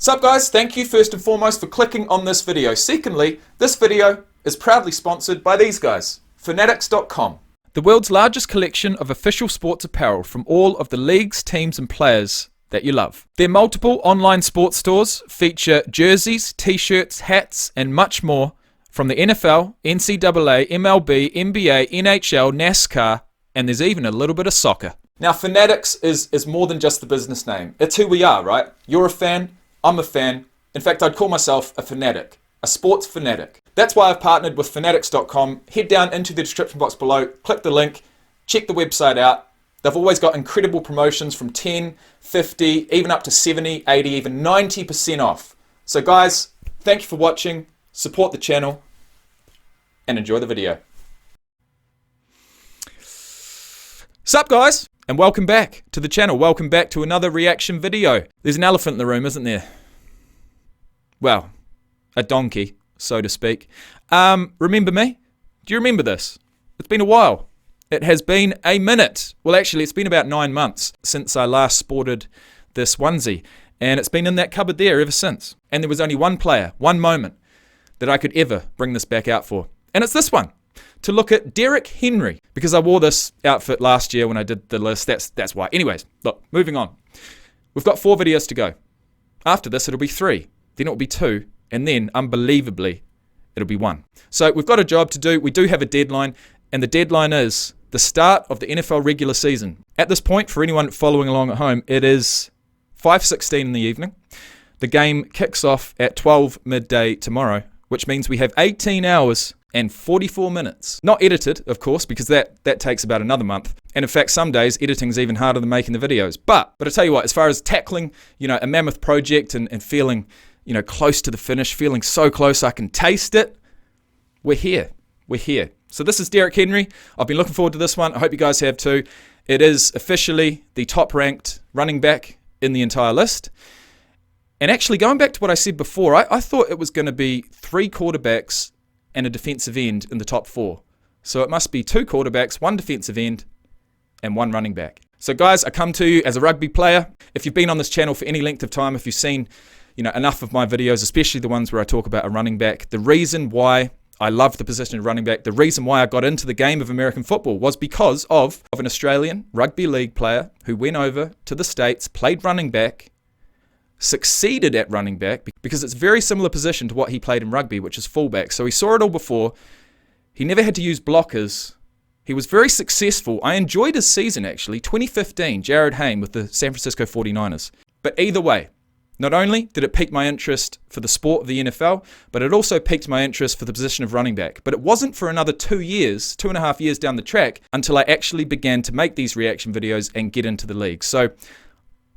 Sup guys, thank you first and foremost for clicking on this video. Secondly, this video is proudly sponsored by these guys, Fanatics.com. The world's largest collection of official sports apparel from all of the leagues, teams and players that you love. Their multiple online sports stores feature jerseys, t-shirts, hats and much more from the NFL, NCAA, MLB, NBA, NHL, NASCAR, and there's even a little bit of soccer. Now Fanatics is more than just the business name. It's who we are, right? You're a fan, I'm a fan. In fact, I'd call myself a fanatic, a sports fanatic. That's why I've partnered with Fanatics.com. Head down into the description box below, click the link, check the website out. They've always got incredible promotions from 10, 50, even up to 70, 80, even 90% off. So guys, thank you for watching, support the channel, and enjoy the video. Sup guys, and welcome back to the channel. Welcome back to another reaction video. There's an elephant in the room, isn't there? Well, a donkey, so to speak. Remember me? Do you remember this? It's been a while. It has been a minute. Well, actually, it's been about 9 months since I last sported this onesie. And it's been in that cupboard there ever since. And there was only one player, one moment, that I could ever bring this back out for. And it's this one. To look at Derrick Henry. Because I wore this outfit last year when I did the list. That's why. Anyways, look, moving on. We've got 4 videos to go. After this, it'll be 3. Then it'll be 2. And then, unbelievably, it'll be 1. So we've got a job to do. We do have a deadline. And the deadline is the start of the NFL regular season. At this point, for anyone following along at home, it is 5:16 in the evening. The game kicks off at 12 midday tomorrow, which means we have 18 hours and 44 minutes. Not edited, of course, because that takes about another month. And in fact, some days editing's even harder than making the videos. But I tell you what, as far as tackling, a mammoth project and feeling, close to the finish, feeling so close I can taste it, we're here. We're here. So this is Derrick Henry. I've been looking forward to this one. I hope you guys have too. It is officially the top ranked running back in the entire list. And actually going back to what I said before, I thought it was going to be 3 quarterbacks and a defensive end in the top 4. So it must be 2 quarterbacks, 1 defensive end, and 1 running back. So guys, I come to you as a rugby player. If you've been on this channel for any length of time, if you've seen enough of my videos, especially the ones where I talk about a running back, the reason why I love the position of running back, the reason why I got into the game of American football was because of an Australian rugby league player who went over to the States, played running back, succeeded at running back because it's a very similar position to what he played in rugby, which is fullback. So he saw it all before. He never had to use blockers. He was very successful. I enjoyed his season actually. 2015, Jared Hayne with the San Francisco 49ers. But either way, not only did it pique my interest for the sport of the NFL, but it also piqued my interest for the position of running back. But it wasn't for another 2.5 years down the track until I actually began to make these reaction videos and get into the league. So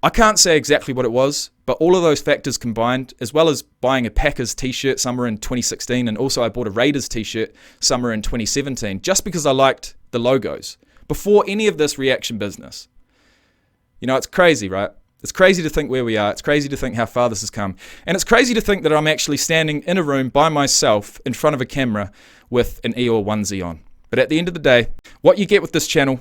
I can't say exactly what it was, but all of those factors combined, as well as buying a Packers t-shirt somewhere in 2016, and also I bought a Raiders t-shirt somewhere in 2017, just because I liked the logos, before any of this reaction business. It's crazy, right? It's crazy to think where we are. It's crazy to think how far this has come. And it's crazy to think that I'm actually standing in a room by myself in front of a camera with an Eeyore onesie on. But at the end of the day, what you get with this channel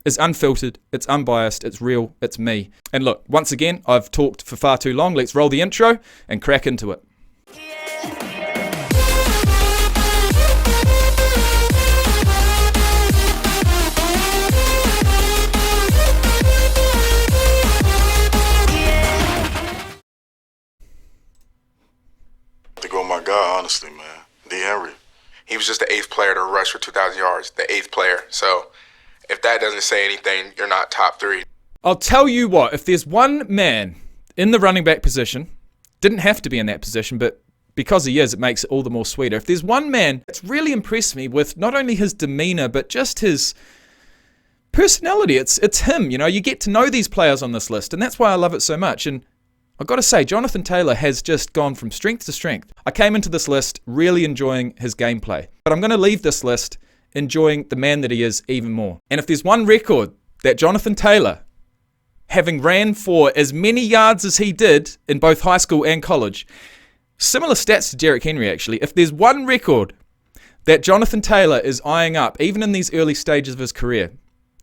is unfiltered, it's unbiased, it's real, it's me. And look, once again, I've talked for far too long. Let's roll the intro and crack into it. My God, honestly, man. D. Henry. He was just the 8th player to rush for 2,000 yards, the 8th player. So if that doesn't say anything, you're not top 3. I'll tell you what, if there's one man in the running back position, didn't have to be in that position, but because he is, it makes it all the more sweeter. If there's one man that's really impressed me with not only his demeanor, but just his personality, it's him. You get to know these players on this list, and that's why I love it so much. And I've got to say, Jonathan Taylor has just gone from strength to strength. I came into this list really enjoying his gameplay, but I'm going to leave this list enjoying the man that he is even more. And if there's one record that Jonathan Taylor, having ran for as many yards as he did in both high school and college, similar stats to Derrick Henry actually, if there's one record that Jonathan Taylor is eyeing up, even in these early stages of his career,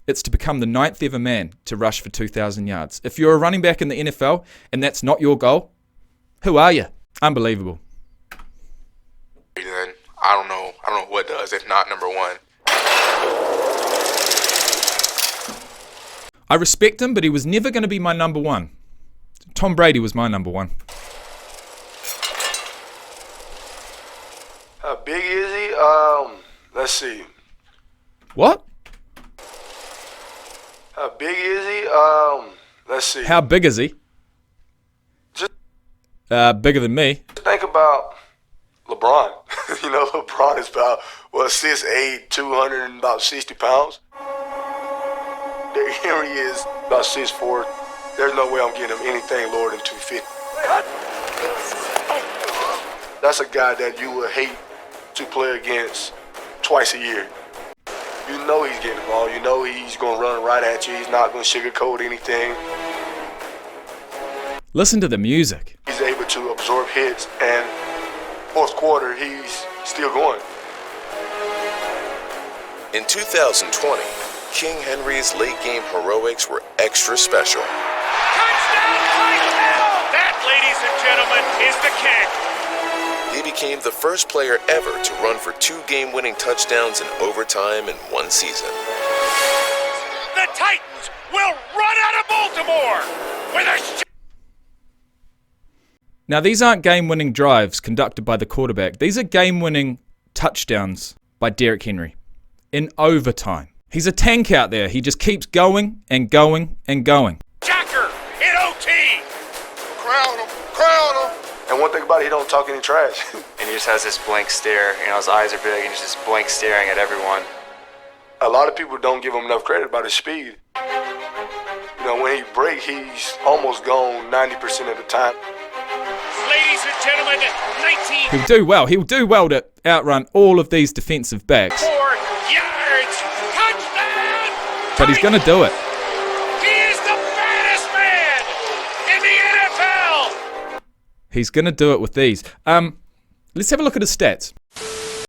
it's to become the 9th ever man to rush for 2,000 yards. If you're a running back in the NFL and that's not your goal, Who are you? Unbelievable. Then I don't know what does, if not number one. I respect him, but he was never going to be my number one. Tom Brady was my number one. How big is he? Let's see. What? How big is he? Let's see. How big is he? Just bigger than me. think about LeBron. You know, LeBron is about, 6'8", 260 pounds. Derrick Henry is about 6'4". There's no way I'm getting him anything lower than 250. That's a guy that you would hate to play against twice a year. You know he's getting the ball. You know he's going to run right at you. He's not going to sugarcoat anything. Listen to the music. He's able to absorb hits, and fourth quarter, he's still going. In 2020, King Henry's late-game heroics were extra special. Touchdown, touchdown! That, ladies and gentlemen, is the kick. He became the first player ever to run for 2 game-winning touchdowns in overtime in one season. The Titans will run out of Baltimore with a... Now, these aren't game-winning drives conducted by the quarterback. These are game-winning touchdowns by Derrick Henry in overtime. He's a tank out there. He just keeps going and going and going. Jacker in OT. Crown him. And one thing about it, he don't talk any trash. And he just has this blank stare. You know, his eyes are big and he's just blank staring at everyone. A lot of people don't give him enough credit about his speed. You know, when he breaks, he's almost gone 90% of the time. Ladies and gentlemen, 19... He'll do well. He'll do well to outrun all of these defensive backs. 4 yards. Touchdown. But he's going to do it. He is the fattest man in the NFL. He's going to do it with these. Let's have a look at his stats.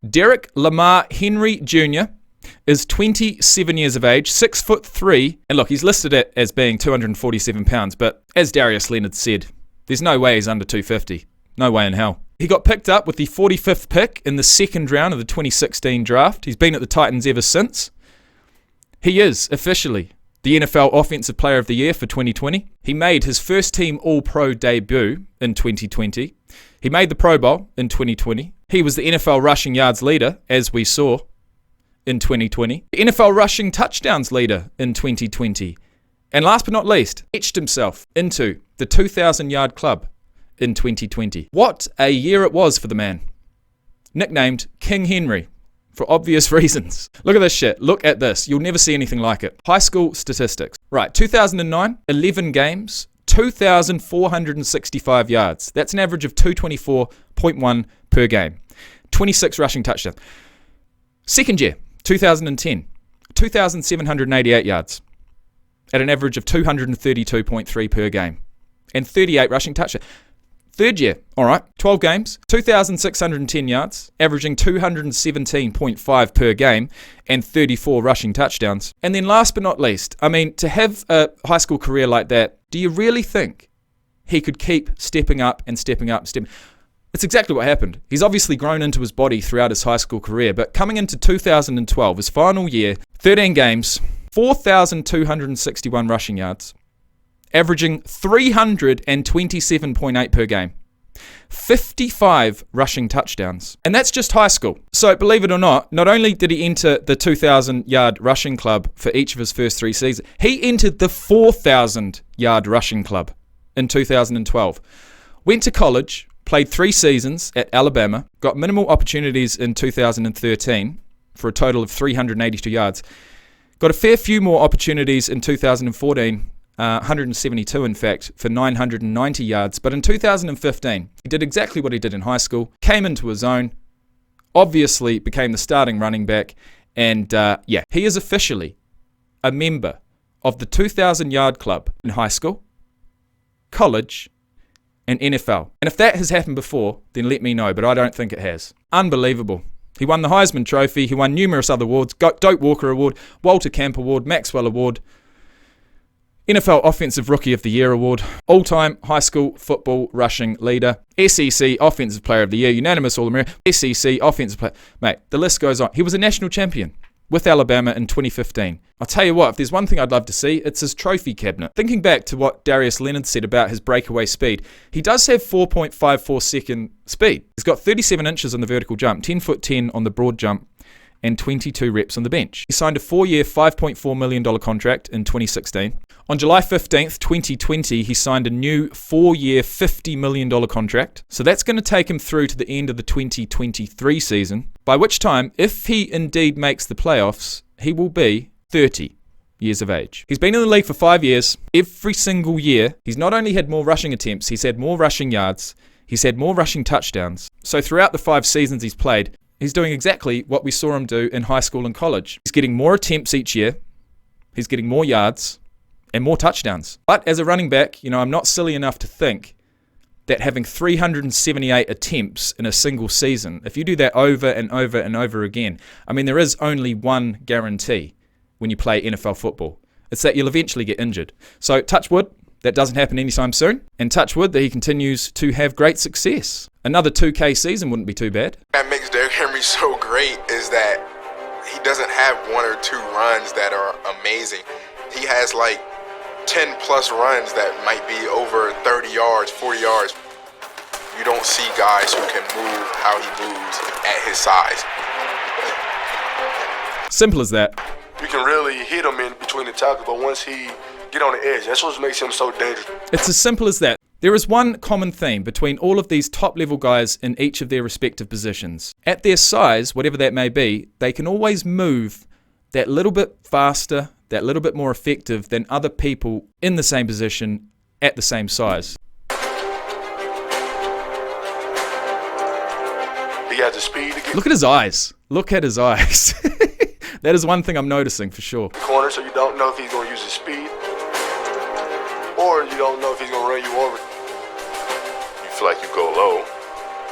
Derrick Lamar Henry Jr. is 27 years of age, 6'3", and look, he's listed it as being 247 pounds, but as Darius Leonard said, there's no way he's under 250. No way in hell. He got picked up with the 45th pick in the second round of the 2016 draft. He's been at the Titans ever since. He is officially the NFL Offensive Player of the Year for 2020. He made his first team All-Pro debut in 2020. He made the Pro Bowl in 2020. He was the NFL rushing yards leader, as we saw, in 2020. The NFL rushing touchdowns leader in 2020. And last but not least, etched himself into the 2,000-yard club in 2020. What a year it was for the man. Nicknamed King Henry for obvious reasons. Look at this shit. Look at this. You'll never see anything like it. High school statistics. Right, 2009, 11 games, 2,465 yards. That's an average of 224.1 per game. 26 rushing touchdowns. Second year, 2010, 2,788 yards at an average of 232.3 per game and 38 rushing touchdowns. Third year, all right, 12 games, 2,610 yards, averaging 217.5 per game and 34 rushing touchdowns. And then last but not least, I mean, to have a high school career like that, do you really think he could keep stepping up and stepping up and stepping? It's exactly what happened. He's obviously grown into his body throughout his high school career, but coming into 2012, his final year, 13 games, 4,261 rushing yards, averaging 327.8 per game, 55 rushing touchdowns. And that's just high school. So believe it or not only did he enter the 2,000-yard rushing club for each of his first 3 seasons, he entered the 4,000-yard rushing club in 2012. Went to college, played 3 seasons at Alabama, got minimal opportunities in 2013 for a total of 382 yards. Got a fair few more opportunities in 2014, 172 in fact, for 990 yards. But in 2015, he did exactly what he did in high school, came into his own, obviously became the starting running back, and he is officially a member of the 2,000-yard club in high school, college, and NFL. And if that has happened before, then let me know, but I don't think it has. Unbelievable. He won the Heisman Trophy, he won numerous other awards, Doak Walker Award, Walter Camp Award, Maxwell Award. NFL Offensive Rookie of the Year award, all-time high school football rushing leader, SEC Offensive Player of the Year, unanimous All-American, SEC Offensive Player. Mate, the list goes on. He was a national champion with Alabama in 2015. I'll tell you what, if there's one thing I'd love to see, it's his trophy cabinet. Thinking back to what Darius Leonard said about his breakaway speed, he does have 4.54 second speed. He's got 37 inches on the vertical jump, 10 foot 10 on the broad jump, and 22 reps on the bench. He signed a 4-year, $5.4 million contract in 2016. On July 15th, 2020, he signed a new 4-year, $50 million contract. So that's going to take him through to the end of the 2023 season, by which time, if he indeed makes the playoffs, he will be 30 years of age. He's been in the league for 5 years. Every single year, he's not only had more rushing attempts, he's had more rushing yards, he's had more rushing touchdowns. So throughout the 5 seasons he's played, he's doing exactly what we saw him do in high school and college. He's getting more attempts each year, he's getting more yards, and more touchdowns. But as a running back, I'm not silly enough to think that having 378 attempts in a single season, if you do that over and over and over again, there is only one guarantee when you play NFL football. It's that you'll eventually get injured. So touch wood, that doesn't happen anytime soon. And touch wood that he continues to have great success. Another 2K season wouldn't be too bad. What makes Derrick Henry so great is that he doesn't have 1 or 2 runs that are amazing. He has 10 plus runs that might be over 30 yards, 40 yards. You don't see guys who can move how he moves at his size. Simple as that. You can really hit him in between the tackles, but once he get on the edge, that's what makes him so dangerous. It's as simple as that. There is one common theme between all of these top-level guys in each of their respective positions. At their size, whatever that may be, they can always move that little bit faster, that little bit more effective than other people in the same position at the same size. He got the speed to get Look at his eyes. Look at his eyes. That is one thing I'm noticing for sure. the corner, so you don't know if he's going to use his speed, or you don't know if he's going to run you over. You feel like you go low,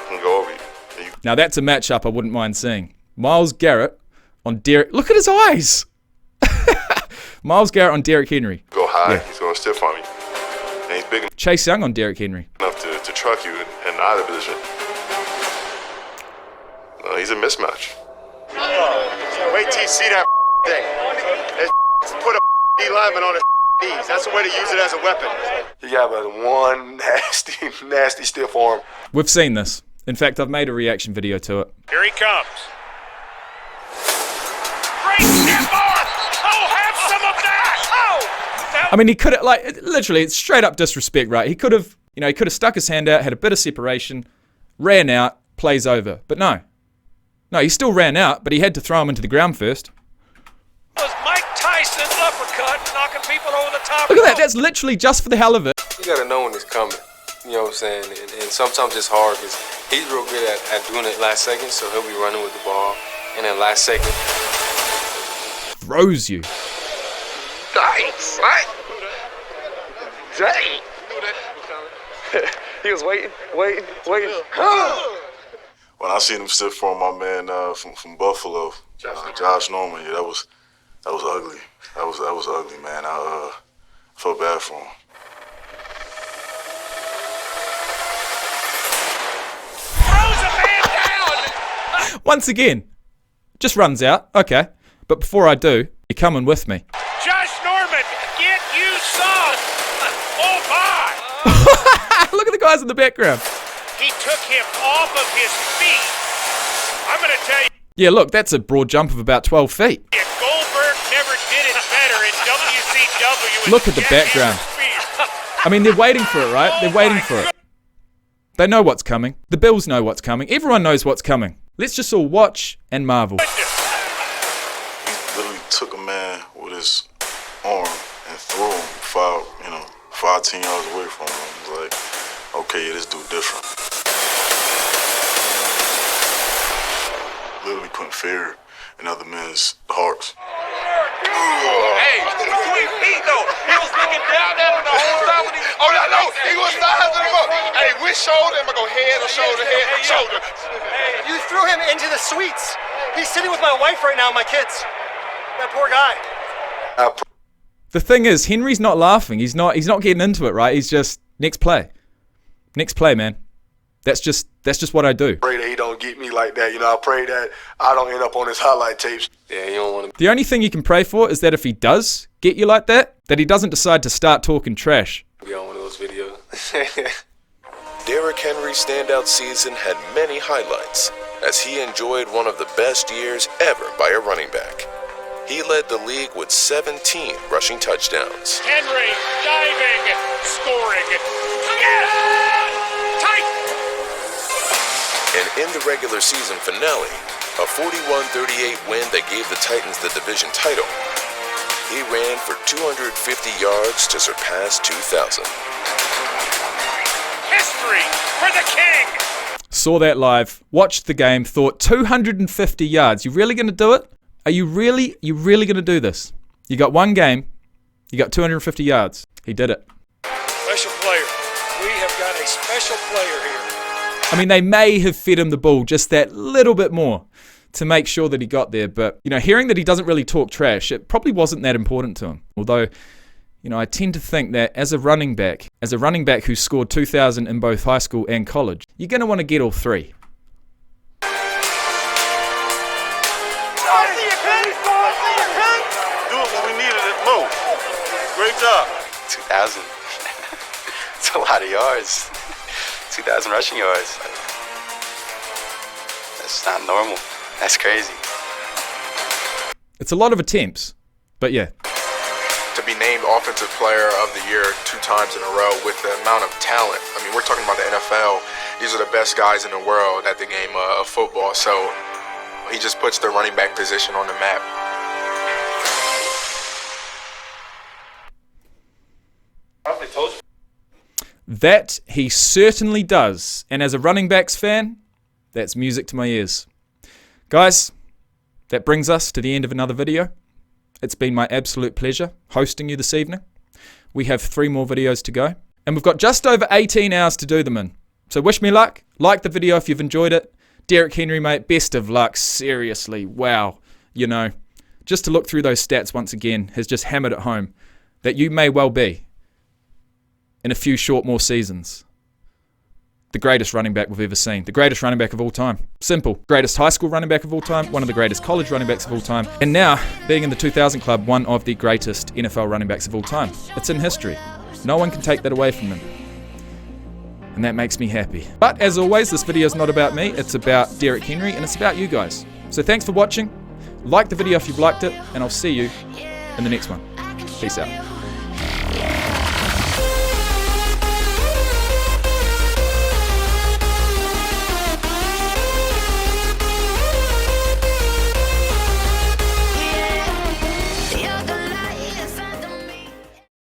he can go over you. Now that's a matchup I wouldn't mind seeing. Myles Garrett on Derrick. Look at his eyes. Myles Garrett on Derrick Henry. Go high, Yeah. he's going to stiff on you. And he's big Chase Young on Derrick Henry. enough to truck you in either position. He's a mismatch. Wait till you see that thing. Put a D lineman on his knees. That's the way to use it as a weapon. He got one nasty stiff arm. We've seen this. In fact, I've made a reaction video to it. Here he comes. Great stiff arm. Oh, have some of that. Oh. He could have, literally, it's straight up disrespect, right? He could have, he could have stuck his hand out, had a bit of separation, ran out, plays over. But no, he still ran out, but he had to throw him into the ground first. Was Mike Tyson uppercut knocking people over the top. Look at that. That's literally just for the hell of it. You gotta know when it's coming. You know what I'm saying? And sometimes it's hard because he's real good at doing it last second, so he'll be running with the ball, and then last second Throws you. Nice. What? Dang. He was waiting. When I seen him stiff for my man from Buffalo, Josh Norman, that was ugly. That was ugly, man. I felt bad for him. Throws a man down. Once again, just runs out. Okay. But before I do, you're coming with me. Josh Norman, get you some. Oh my. Look at the guys in the background. He took him off of his feet. I'm going to tell you. Yeah, look, that's a broad jump of about 12 feet. Goldberg never did it better in WCW. Look at the background. I mean, they're waiting for it, right? They're waiting for it. They know what's coming. The Bills know what's coming. Everyone knows what's coming. Let's just all watch and marvel. He literally took a man with his arm and threw him 5-10 yards away from him. It was like, okay, yeah, this dude different. Literally putting fear in other men's hearts. Hey, between feet though. He was looking down at him the whole time when he. Oh no, he was not having him up. Hey, which shoulder? Am I go head or shoulder? Head, shoulder. You threw him into the suites. He's sitting with my wife right now, and my kids. That poor guy. The thing is, Henry's not laughing. He's not getting into it, right? He's just, next play. Next play, man. That's just what I do. Pray that he don't get me like that. You know, I pray that I don't end up on his highlight tapes. Yeah, you don't want to. The only thing you can pray for is that if he does get you like that he doesn't decide to start talking trash. Be on one of those videos. Derrick Henry's standout season had many highlights, as he enjoyed one of the best years ever by a running back. He led the league with 17 rushing touchdowns. Henry diving, scoring. Yes! Tight! And in the regular season finale, a 41-38 win that gave the Titans the division title, he ran for 250 yards to surpass 2,000. History for the King! Saw that live, watched the game, thought 250 yards. You really going to do it? Are you really going to do this? You got one game, you got 250 yards. He did it. Special player. We have got a special player here. I mean, they may have fed him the ball just that little bit more to make sure that he got there. But, you know, hearing that he doesn't really talk trash, it probably wasn't that important to him. Although, you know, I tend to think that as a running back who scored 2,000 in both high school and college, you're going to want to get all three. Do it when we needed it most. Great job. 2,000. It's a lot of yards. 2,000 rushing yards. That's not normal. That's crazy. It's a lot of attempts, but yeah. To be named Offensive Player of the Year 2 times in a row with the amount of talent. I mean, we're talking about the NFL. These are the best guys in the world at the game of football. So he just puts the running back position on the map. That he certainly does. And as a running backs fan, that's music to my ears. Guys, that brings us to the end of another video. It's been my absolute pleasure hosting you this evening. We have 3 more videos to go. And we've got just over 18 hours to do them in. So wish me luck. Like the video if you've enjoyed it. Derrick Henry, mate, best of luck. Seriously, wow. You know, just to look through those stats once again has just hammered it home that you may well be, in a few short more seasons, the greatest running back we've ever seen. The greatest running back of all time. Simple. Greatest high school running back of all time. One of the greatest college running backs of all time. And now, being in the 2000 club, one of the greatest NFL running backs of all time. It's in history. No one can take that away from him. And that makes me happy. But as always, this video is not about me. It's about Derrick Henry, and it's about you guys. So thanks for watching. Like the video if you've liked it, and I'll see you in the next one. Peace out.